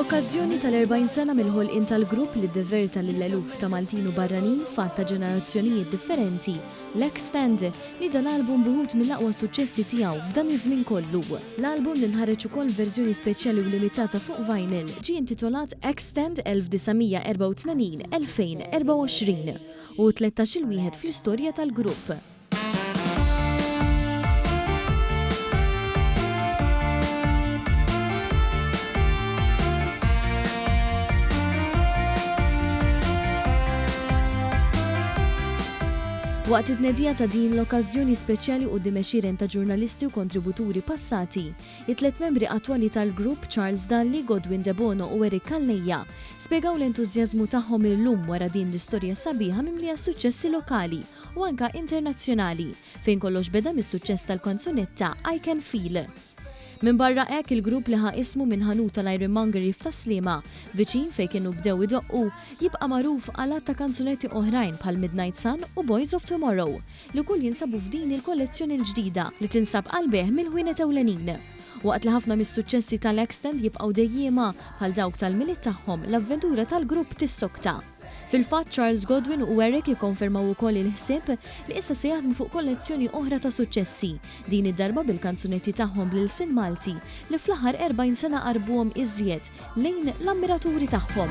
Bl-okkażjoni tal-40 sena mill-ħolqien tal-grupp li ddiverta lill-eluf ta' Maltin u barranin fatt ta' ġenerazzjonijiet differenti, l-Extend li dan album buħut mill-aqwa suċċessi tiegħu f'dan iż-żmien kollu. L-album li nħareġ ukoll verżjoni speċjali u limitata fuq vinyl ġie intitolat Extend 1984-2024 u 13-il wieħed fl-istorja tal-grupp. Waqt it-tnedija ta' din l-okkażjoni speċjali quddiem għexieren ta' ġurnalisti u kontributuri passati, it-tliet membri attwali tal-grupp Charles Dalli, Godwin De Bono u Eric Calleja spjegaw l-entużjażmu tagħhom illum wara din l-istorja sabiħa mimlija suċċessi lokali u anke internazzjonali fejn kollox beda mis-suċċess tal-kanzunetta I Can Feel. Min barra hekk il-grupp li ħa ismu minn ħanut tal-Ironmongery f'Taslima, viċin fejn kienu bdew idoqqu, jibqa' magħruf għal ta' kanzunetti oħrajn bħal Midnight Sun u Boys of Tomorrow li kull jinsabu f'din il-kollezzjoni l-ġdida li tinsab qalbeħ mill-ħwienet ewlenin. Waqt li ħafna mis-suċċessi tal-Extend jibqgħu dejjiema bħal dawk tal-miliet tagħhom, l-avventura tal-grupp tissokta. Fil-fatt Charles Godwin u Eric jikkonfermaw ukoll il-ħsieb li issa se jaħdmu fuq kollezzjoni oħra ta' suċċessi, din id-darba bil-kanzunetti tagħhom lil-sin Malti li fl-aħħar 40 sena qarbuhom iżjed lejn l-ammiraturi tagħhom.